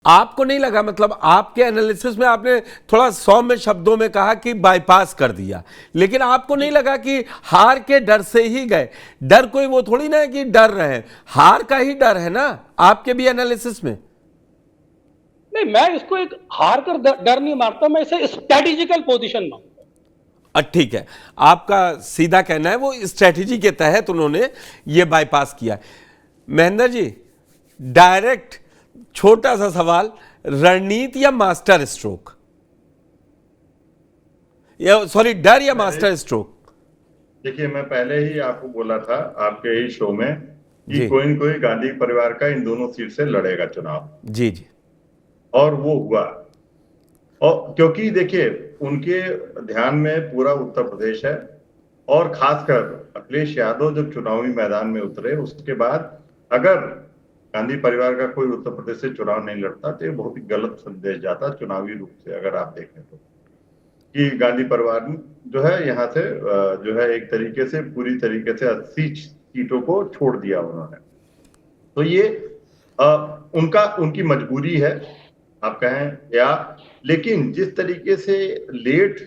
आपको नहीं लगा, मतलब आपके एनालिसिस में आपने थोड़ा सौम्य शब्दों में कहा कि बाईपास कर दिया, लेकिन आपको नहीं लगा कि हार के डर से ही गए? डर कोई वो थोड़ी ना है कि डर रहे हैं, हार का ही डर है ना आपके भी एनालिसिस में? नहीं, मैं इसको एक हार कर डर नहीं मानता, मैं इसे स्ट्रेटेजिकल पोजीशन मानता। ठीक है, आपका सीधा कहना है वो स्ट्रेटेजी के तहत उन्होंने ये बाईपास किया। महेंद्र जी, डायरेक्ट छोटा सा सवाल, रणनीति या मास्टर स्ट्रोक, या सॉरी डर या मास्टर स्ट्रोक? देखिए, मैं पहले ही आपको बोला था आपके ही शो में कि जी कोई न कोई गांधी परिवार का इन दोनों सीट से लड़ेगा चुनाव, जी जी। और वो हुआ। और क्योंकि देखिए, उनके ध्यान में पूरा उत्तर प्रदेश है, और खासकर अखिलेश यादव जब चुनावी मैदान में उतरे उसके बाद अगर गांधी परिवार का कोई उत्तर प्रदेश से चुनाव नहीं लड़ता तो ये बहुत ही गलत संदेश जाता चुनावी रूप से, अगर आप देखें तो, कि गांधी परिवार जो है यहाँ से जो है एक तरीके से पूरी तरीके से 80 सीटों को छोड़ दिया उन्होंने। तो ये उनकी मजबूरी है आप कहें, या लेकिन जिस तरीके से लेट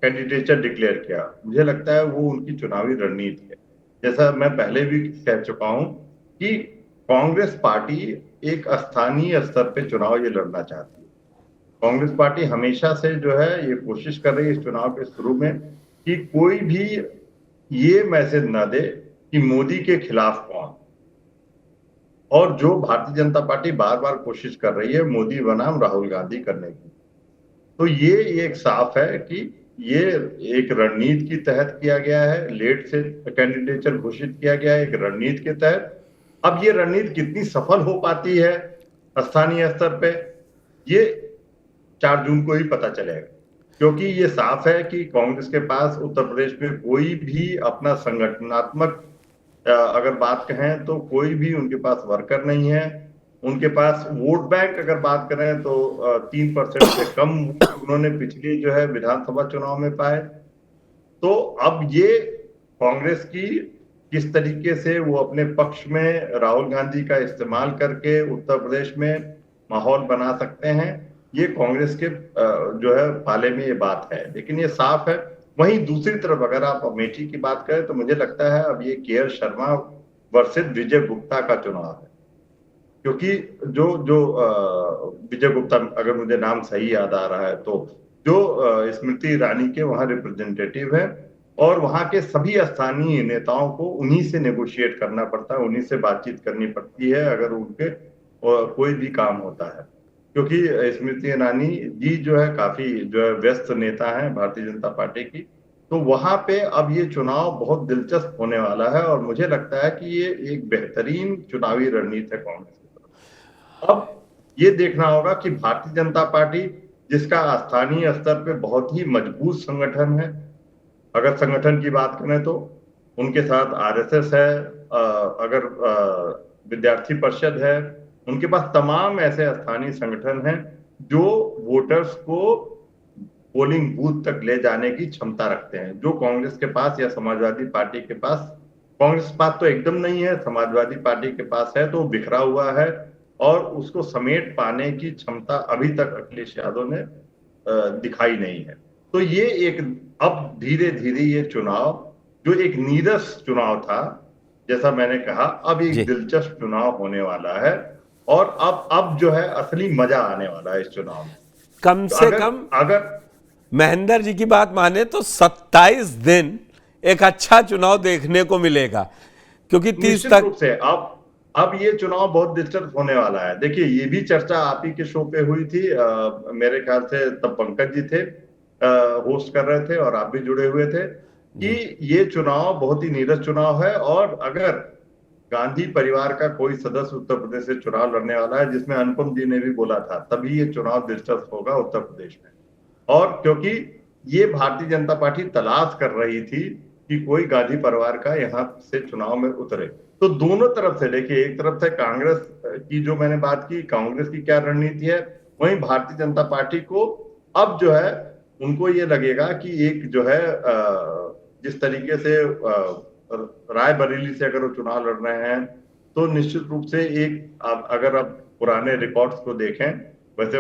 कैंडिडेचर डिक्लेयर किया, मुझे लगता है वो उनकी चुनावी रणनीति है। जैसा मैं पहले भी कह चुका हूं कि कांग्रेस पार्टी एक स्थानीय स्तर पे चुनाव ये लड़ना चाहती है। कांग्रेस पार्टी हमेशा से जो है ये कोशिश कर रही है इस चुनाव के शुरू में कि कोई भी ये मैसेज ना दे कि मोदी के खिलाफ कौन, और जो भारतीय जनता पार्टी बार बार कोशिश कर रही है मोदी बनाम राहुल गांधी करने की। तो ये एक साफ है कि ये एक रणनीति के तहत किया गया है, लेट से कैंडिडेचर घोषित किया गया है एक रणनीति के तहत। अब ये रणनीति कितनी सफल हो पाती है स्थानीय स्तर पे, ये 4 जून को ही पता चलेगा, क्योंकि ये साफ है कि कांग्रेस के पास उत्तर प्रदेश में कोई भी अपना संगठनात्मक अगर बात कहें तो कोई भी उनके पास वर्कर नहीं है। उनके पास वोट बैंक अगर बात करें तो 3% से कम उन्होंने पिछली जो है विधानसभा चुनाव में पाए। तो अब ये कांग्रेस की किस तरीके से वो अपने पक्ष में राहुल गांधी का इस्तेमाल करके उत्तर प्रदेश में माहौल बना सकते हैं, ये कांग्रेस के जो है पाले में ये बात है, लेकिन ये साफ है। वहीं दूसरी तरफ अगर आप अमेठी की बात करें तो मुझे लगता है अब ये के शर्मा वर्सेस विजय गुप्ता का चुनाव है, क्योंकि जो जो विजय गुप्ता, अगर मुझे नाम सही याद आ रहा है तो, जो स्मृति ईरानी के वहां रिप्रेजेंटेटिव है, और वहां के सभी स्थानीय नेताओं को उन्हीं से नेगोशिएट करना पड़ता है, उन्हीं से बातचीत करनी पड़ती है अगर उनके कोई भी काम होता है, क्योंकि स्मृति ईरानी जी जो है काफी जो है व्यस्त नेता हैं भारतीय जनता पार्टी की। तो वहां पे अब ये चुनाव बहुत दिलचस्प होने वाला है, और मुझे लगता है कि ये एक बेहतरीन चुनावी रणनीति है कांग्रेस की तरफ। अब ये देखना होगा कि भारतीय जनता पार्टी, जिसका स्थानीय स्तर पे बहुत ही मजबूत संगठन है, अगर संगठन की बात करें तो उनके साथ आरएसएस है, अगर विद्यार्थी परिषद है, उनके पास तमाम ऐसे स्थानीय संगठन हैं जो वोटर्स को पोलिंग बूथ तक ले जाने की क्षमता रखते हैं, जो कांग्रेस के पास या समाजवादी पार्टी के पास, कांग्रेस के पास तो एकदम नहीं है, समाजवादी पार्टी के पास है तो बिखरा हुआ है, और उसको समेट पाने की क्षमता अभी तक अखिलेश यादव ने दिखाई नहीं है। तो ये एक अब धीरे धीरे ये चुनाव जो एक नीरस चुनाव था, जैसा मैंने कहा, अब एक दिलचस्प चुनाव होने वाला है, और अब जो है असली मजा आने वाला है इस चुनाव में। कम से कम अगर महेंद्र जी की बात माने तो 27 दिन एक अच्छा चुनाव देखने को मिलेगा, क्योंकि 30 तक रूप से अब ये चुनाव बहुत दिलचस्प होने वाला है। देखिए, ये भी चर्चा आप ही के शो पे हुई थी, मेरे ख्याल से तब पंकज जी थे होस्ट कर रहे थे और आप भी जुड़े हुए थे, कि ये चुनाव बहुत ही नीरस चुनाव है, और अगर गांधी परिवार का कोई सदस्य उत्तर प्रदेश से चुनाव लड़ने वाला है, जिसमें अनुपम जी ने भी बोला था, तभी ये चुनाव दिलचस्प होगा उत्तर प्रदेश में। और क्योंकि ये भारतीय जनता पार्टी तलाश कर रही थी कि कोई गांधी परिवार का यहाँ से चुनाव में उतरे, तो दोनों तरफ से देखिए, एक तरफ से कांग्रेस की जो मैंने बात की, कांग्रेस की क्या रणनीति है, वहीं भारतीय जनता पार्टी को अब जो है उनको ये लगेगा कि एक जो है जिस तरीके से रायबरेली से अगर वो चुनाव लड़ रहे हैं तो निश्चित रूप से एक अगर अब पुराने रिकॉर्ड्स को देखें, वैसे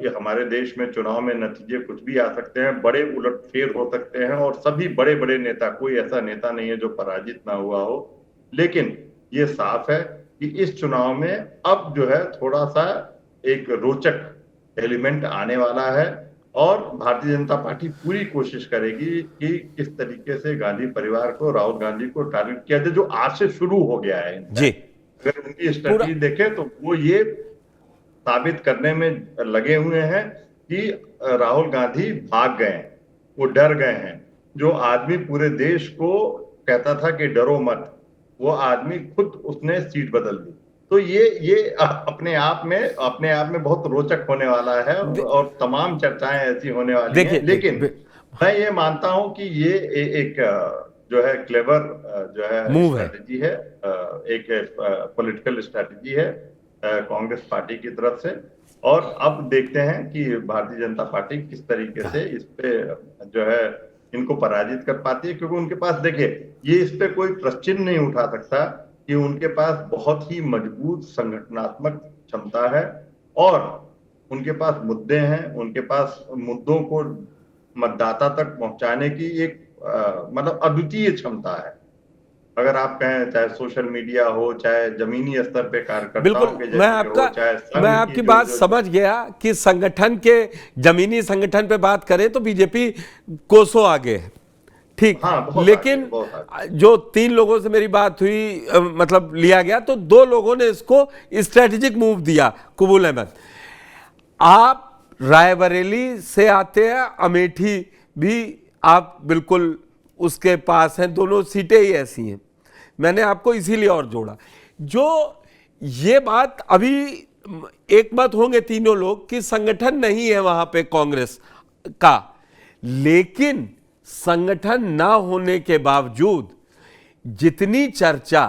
ये हमारे देश में चुनाव में नतीजे कुछ भी आ सकते हैं, बड़े उलटफेर हो सकते हैं, और सभी बड़े बड़े नेता, कोई ऐसा नेता नहीं है जो पराजित ना हुआ हो। लेकिन ये साफ है कि इस चुनाव में अब जो है थोड़ा सा एक रोचक एलिमेंट आने वाला है, और भारतीय जनता पार्टी पूरी कोशिश करेगी कि किस तरीके से गांधी परिवार को, राहुल गांधी को टारगेट किया जाए, जो आज से शुरू हो गया है। जी, अगर उनकी स्ट्रेटजी देखें तो वो ये साबित करने में लगे हुए हैं कि राहुल गांधी भाग गए हैं, वो डर गए हैं। जो आदमी पूरे देश को कहता था कि डरो मत, वो आदमी खुद उसने सीट बदल दी। तो ये अपने आप में बहुत रोचक होने वाला है, और तमाम चर्चाएं ऐसी होने वाली हैं। लेकिन मैं ये मानता हूं कि ये एक जो है क्लेवर जो है स्ट्रेटजी है, एक पॉलिटिकल स्ट्रेटजी है कांग्रेस पार्टी की तरफ से। और अब देखते हैं कि भारतीय जनता पार्टी किस तरीके से इस पे जो है इनको पराजित कर पाती है, क्योंकि उनके पास देखिए ये इस पे कोई प्रश्न नहीं उठा सकता कि उनके पास बहुत ही मजबूत संगठनात्मक क्षमता है, और उनके पास मुद्दे हैं, उनके पास मुद्दों को मतदाता तक पहुंचाने की एक मतलब अद्वितीय क्षमता है। अगर आप कहें चाहे सोशल मीडिया हो, चाहे जमीनी स्तर पे कार्यकर्ताओं के जरिए हो, चाहे मैं आपकी बात समझ गया कि संगठन के जमीनी संगठन पे बात करें तो बीजेपी कोसों आगे है, ठीक। हाँ, लेकिन जो 3 लोगों से मेरी बात हुई, मतलब लिया गया, तो 2 लोगों ने इसको स्ट्रेटेजिक मूव दिया। कबूल अहमद, आप रायबरेली से आते हैं, अमेठी भी आप बिल्कुल उसके पास हैं, दोनों सीटें ही ऐसी हैं। मैंने आपको इसीलिए और जोड़ा। जो ये बात अभी एक मत होंगे तीनों लोग कि संगठन नहीं है वहां पे कांग्रेस का, लेकिन संगठन ना होने के बावजूद जितनी चर्चा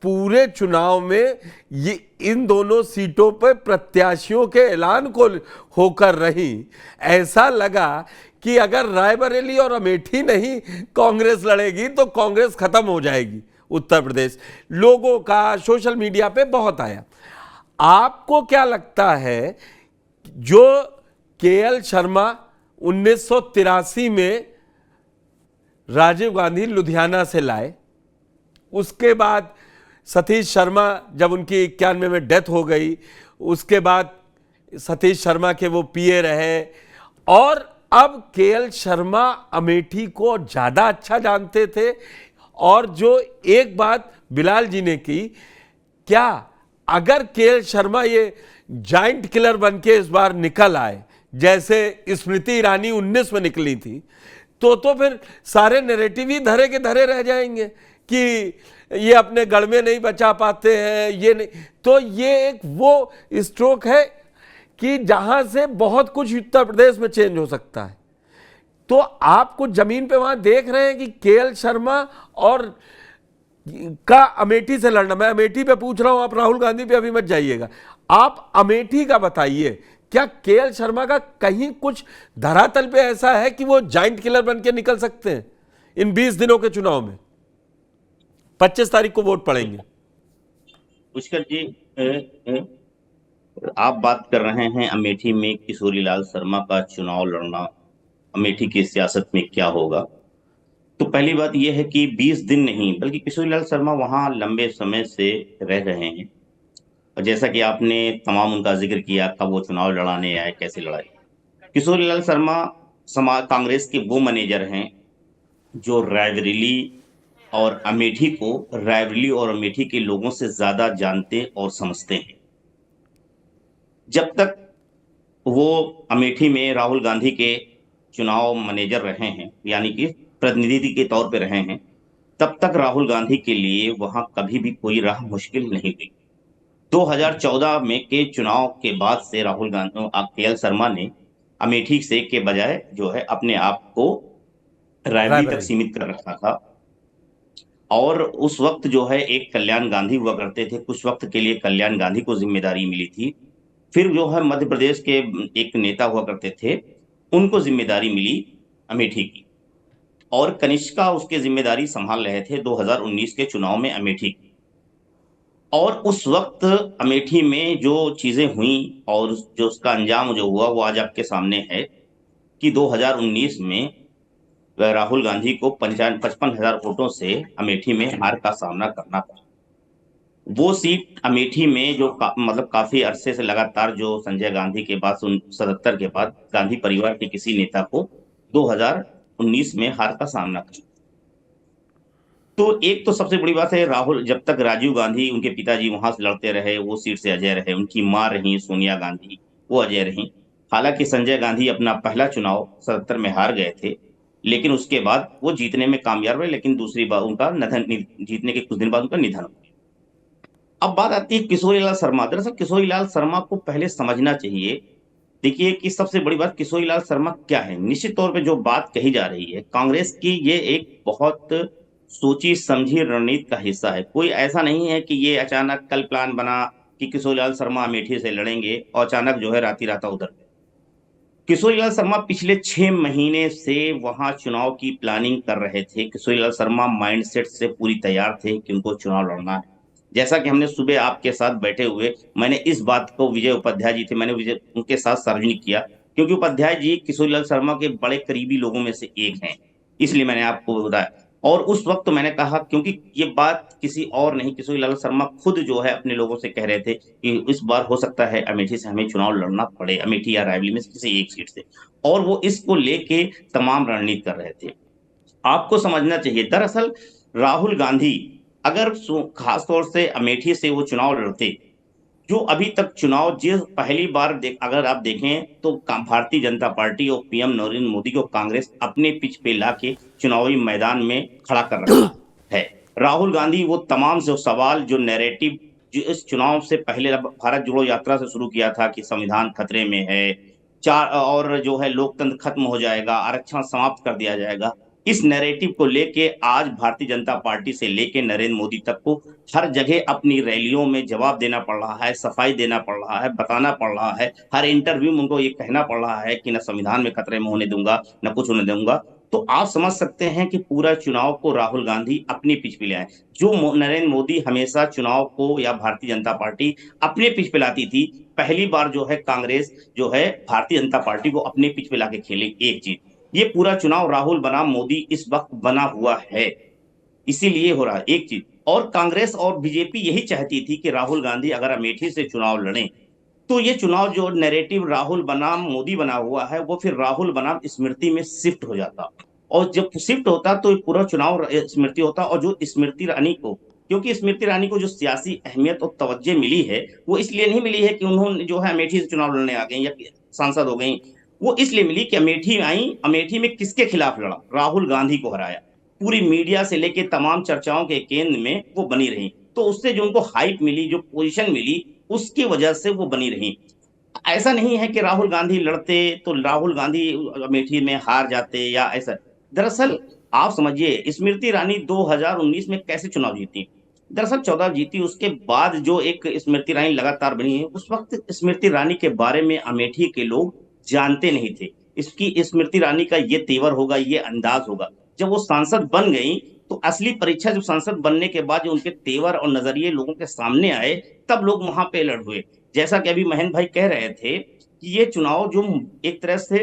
पूरे चुनाव में ये इन दोनों सीटों पर प्रत्याशियों के ऐलान को होकर रही, ऐसा लगा कि अगर रायबरेली और अमेठी नहीं कांग्रेस लड़ेगी तो कांग्रेस खत्म हो जाएगी। उत्तर प्रदेश लोगों का सोशल मीडिया पे बहुत आया। आपको क्या लगता है, जो केएल शर्मा 1983 में राजीव गांधी लुधियाना से लाए, उसके बाद सतीश शर्मा जब उनकी 91 में डेथ हो गई, उसके बाद सतीश शर्मा के वो पीए रहे, और अब केएल शर्मा अमेठी को ज़्यादा अच्छा जानते थे। और जो एक बात बिलाल जी ने की, क्या अगर केएल शर्मा ये जाइंट किलर बन के इस बार निकल आए जैसे स्मृति ईरानी 19 में निकली थी, तो फिर सारे नैरेटिव ही धरे के धरे रह जाएंगे कि ये अपने गढ़ में नहीं बचा पाते हैं, ये नहीं। तो ये एक वो स्ट्रोक है कि जहां से बहुत कुछ उत्तर प्रदेश में चेंज हो सकता है। तो आप कुछ जमीन पे वहां देख रहे हैं कि केएल शर्मा और का अमेठी से लड़ना। मैं अमेठी पे पूछ रहा हूं, आप राहुल गांधी पे अभी मत जाइएगा, आप अमेठी का बताइए, क्या केएल शर्मा का कहीं कुछ धरातल पे ऐसा है कि वो जाइंट किलर बन के निकल सकते हैं इन 20 दिनों के चुनाव में? 25 तारीख को वोट पड़ेंगे। पुष्कर जी, आप बात कर रहे हैं अमेठी में किशोरीलाल शर्मा का चुनाव लड़ना, अमेठी की सियासत में क्या होगा। तो पहली बात यह है कि 20 दिन नहीं बल्कि किशोरीलाल शर्मा वहां लंबे समय से रह रहे हैं, और जैसा कि आपने तमाम उनका जिक्र किया, कब वो चुनाव लड़ाने आए, कैसे लड़ाए। किशोरीलाल शर्मा कांग्रेस के वो मैनेजर हैं जो रायबरेली और अमेठी के लोगों से ज्यादा जानते और समझते हैं। जब तक वो अमेठी में राहुल गांधी के चुनाव मैनेजर रहे हैं, यानी कि प्रतिनिधि के तौर पर रहे हैं, तब तक राहुल गांधी के लिए वहां कभी भी कोई राह मुश्किल नहीं हुई। 2014 में के चुनाव के बाद से राहुल गांधी केएल शर्मा ने अमेठी से के बजाय जो है अपने आप को रायबरेली तक सीमित कर रखा था। और उस वक्त जो है एक कल्याण गांधी हुआ करते थे, कुछ वक्त के लिए कल्याण गांधी को जिम्मेदारी मिली थी। फिर जो है मध्य प्रदेश के एक नेता हुआ करते थे, उनको जिम्मेदारी मिली अमेठी की, और कनिष्का उसके जिम्मेदारी संभाल रहे थे 2019 के चुनाव में अमेठी की। और उस वक्त अमेठी में जो चीजें हुई और जो उसका अंजाम जो हुआ वो आज आपके सामने है कि 2019 में राहुल गांधी को 55,000 वोटों से अमेठी में हार का सामना करना पड़ा। वो सीट अमेठी में जो मतलब काफी अरसे से लगातार जो संजय गांधी के बाद 77 के बाद गांधी परिवार के किसी नेता को 2019 में हार का सामना करना। तो एक तो सबसे बड़ी बात है, राहुल जब तक राजीव गांधी उनके पिताजी वहां से लड़ते रहे वो सीट से अजय रहे, उनकी मां रही सोनिया गांधी वो अजय रही। हालांकि संजय गांधी अपना पहला चुनाव 77 में हार गए थे, लेकिन उसके बाद वो जीतने में कामयाब रहे, लेकिन दूसरी बार उनका जीतने के कुछ दिन बाद उनका निधन हो गया। अब बात आती है किशोरीलाल शर्मा। दरअसल किशोरीलाल शर्मा को पहले समझना चाहिए। देखिए कि सबसे बड़ी बात किशोरीलाल शर्मा क्या है। निश्चित तौर पे जो बात कही जा रही है कांग्रेस की, ये एक बहुत सोची समझी रणनीति का हिस्सा है। कोई ऐसा नहीं है कि ये अचानक कल प्लान बना कि किशोरीलाल शर्मा अमेठी से लड़ेंगे और अचानक जो है राती राता उधर गए। किशोरीलाल शर्मा पिछले 6 महीने से वहां चुनाव की प्लानिंग कर रहे थे। किशोरीलाल शर्मा माइंडसेट से पूरी तैयार थे कि उनको चुनाव लड़ना है। जैसा कि हमने सुबह आपके साथ बैठे हुए मैंने इस बात को विजय उपाध्याय जी थे, मैंने विजय उनके साथ सार्वजनिक किया, क्योंकि उपाध्याय जी किशोरीलाल शर्मा के बड़े करीबी लोगों में से एक हैं, इसलिए मैंने आपको बताया। और उस वक्त मैंने कहा, क्योंकि ये बात किसी और नहीं, किशोरीलाल शर्मा खुद जो है अपने लोगों से कह रहे थे कि इस बार हो सकता है अमेठी से हमें चुनाव लड़ना पड़े, अमेठी या रायबरेली में से किसी एक सीट से, और वो इसको लेके तमाम रणनीति कर रहे थे। आपको समझना चाहिए दरअसल राहुल गांधी अगर खास तौर से अमेठी से वो चुनाव लड़ते, जो अभी तक चुनाव जिस पहली बार अगर आप देखें तो भारतीय जनता पार्टी और पीएम नरेंद्र मोदी को कांग्रेस अपने पिच पे लाके चुनावी मैदान में खड़ा कर रहा है। राहुल गांधी वो तमाम जो सवाल, जो नैरेटिव जो इस चुनाव से पहले भारत जोड़ो यात्रा से शुरू किया था कि संविधान खतरे में है, और जो है लोकतंत्र खत्म हो जाएगा, आरक्षण समाप्त कर दिया जाएगा, इस नैरेटिव को लेके आज भारतीय जनता पार्टी से लेके नरेंद्र मोदी तक को हर जगह अपनी रैलियों में जवाब देना पड़ रहा है, सफाई देना पड़ रहा है, बताना पड़ रहा है, हर इंटरव्यू में उनको ये कहना पड़ रहा है कि न संविधान में खतरे में होने दूंगा, न कुछ होने दूंगा। तो आप समझ सकते हैं कि पूरा चुनाव को राहुल गांधी अपनी पिच पे लाए। जो नरेंद्र मोदी हमेशा चुनाव को या भारतीय जनता पार्टी अपने पिच पे लाती थी, पहली बार जो है कांग्रेस जो है भारतीय जनता पार्टी को अपने पिच पे लाके खेले। एक चीज, ये पूरा चुनाव राहुल बनाम मोदी इस वक्त बना हुआ है, इसीलिए हो रहा है। एक चीज और, कांग्रेस और बीजेपी यही चाहती थी कि राहुल गांधी अगर अमेठी से चुनाव लड़े तो ये चुनाव जो नैरेटिव राहुल बनाम मोदी बना हुआ है वो फिर राहुल बनाम स्मृति में शिफ्ट हो जाता, और जब शिफ्ट होता तो पूरा चुनाव स्मृति होता। और जो स्मृति ईरानी को, क्योंकि स्मृति ईरानी को जो सियासी अहमियत और तवज्जो मिली है वो इसलिए नहीं मिली है कि उन्होंने जो है अमेठी से चुनाव लड़ने आ गई या सांसद हो गई, वो इसलिए मिली कि अमेठी आई, अमेठी में किसके खिलाफ लड़ा, राहुल गांधी को हराया। पूरी मीडिया से लेके तमाम चर्चाओं के केंद्र में वो बनी रही, तो उससे जो उनको हाइप मिली, जो पोजीशन मिली, उसकी वजह से वो बनी रही। ऐसा नहीं है कि राहुल गांधी लड़ते तो राहुल गांधी अमेठी में हार जाते या ऐसा। दरअसल आप समझिए स्मृति ईरानी 2019 में कैसे चुनाव जीती। दरअसल 14 जीती, उसके बाद जो एक स्मृति ईरानी लगातार बनी है, उस वक्त स्मृति ईरानी के बारे में अमेठी के लोग जानते नहीं थे। इसकी स्मृति ईरानी का ये तेवर होगा, ये अंदाज होगा। जब वो सांसद बन गई तो असली परीक्षा जब सांसद बनने के बाद जो उनके तेवर और नजरिए लोगों के सामने आए, तब लोग वहां पे अलर्ट हुए। जैसा कि अभी महेंद्र भाई कह रहे थे कि ये चुनाव जो एक तरह से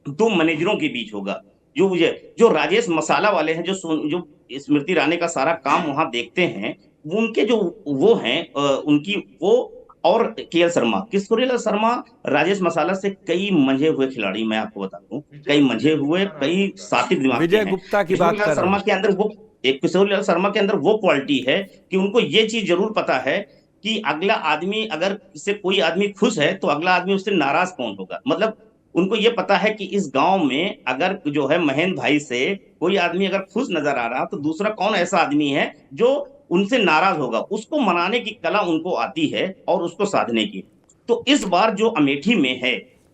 दो मैनेजरों के बीच होगा, जो राजेश मसाला वाले हैं, जो स्मृति ईरानी का सारा काम वहां देखते हैं, वो उनके जो वो हैं उनकी वो, और केएल शर्मा, किशोरीलाल शर्मा राजेश मसाला से कई मंझे हुए खिलाड़ी, मैं आपको बता दूं, कई मंझे हुए, कई सात्विक दिमाग के विजय हैं। गुप्ता की बात कर शर्मा के अंदर वो किशोरीलाल शर्मा के अंदर वो क्वालिटी है कि उनको ये चीज जरूर पता है कि अगला आदमी, अगर इससे कोई आदमी खुश है तो अगला आदमी उससे नाराज कौन होगा। मतलब उनको ये पता है कि इस गांव में अगर जो है महेंद्र भाई से कोई आदमी अगर खुश नजर आ रहा तो दूसरा कौन ऐसा आदमी है जो उनसे नाराज होगा। उसको मनाने की कला उनको आती है और उसको साधने की। तो इस बार जो अमेठी में है,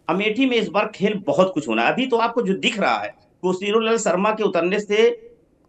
अमेठी में इस बार खेल बहुत कुछ होना है। अभी तो आपको जो दिख रहा है किशोरीलाल शर्मा के उतरने से,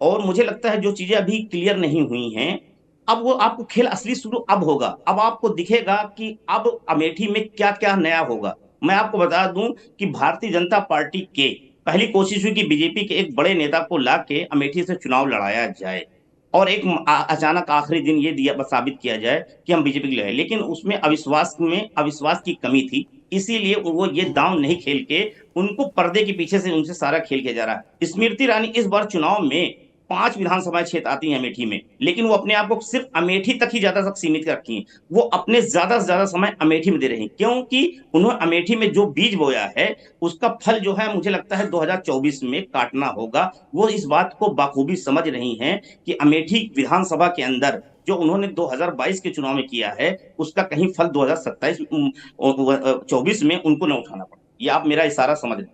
और मुझे लगता है जो चीजें अभी क्लियर नहीं हुई हैं, अब वो आपको खेल असली शुरू अब होगा। अब आपको दिखेगा कि अब अमेठी में क्या क्या नया होगा। मैं आपको बता दूं कि भारतीय जनता पार्टी के पहली कोशिश हुई कि बीजेपी के एक बड़े नेता को ला के अमेठी से चुनाव लड़ाया जाए। और एक अचानक आखिरी दिन ये दिया साबित किया जाए कि हम बीजेपी के लिए हैं, लेकिन उसमें अविश्वास की कमी थी, इसीलिए वो ये दांव नहीं खेल के उनको पर्दे के पीछे से उनसे सारा खेल किया जा रहा है। स्मृति ईरानी इस बार चुनाव में 5 विधानसभा क्षेत्र आती हैं अमेठी में, लेकिन वो अपने आप को सिर्फ अमेठी तक ही ज्यादा तक सीमित रखी हैं। वो अपने ज्यादा से ज्यादा समय अमेठी में दे रही हैं, क्योंकि उन्होंने अमेठी में जो बीज बोया है उसका फल जो है मुझे लगता है 2024 में काटना होगा। वो इस बात को बाखूबी समझ रही हैं कि अमेठी विधानसभा के अंदर जो उन्होंने 2022 के चुनाव में किया है उसका कहीं फल 2027-24 में उनको न उठाना पड़े। ये आप मेरा इशारा समझ लें।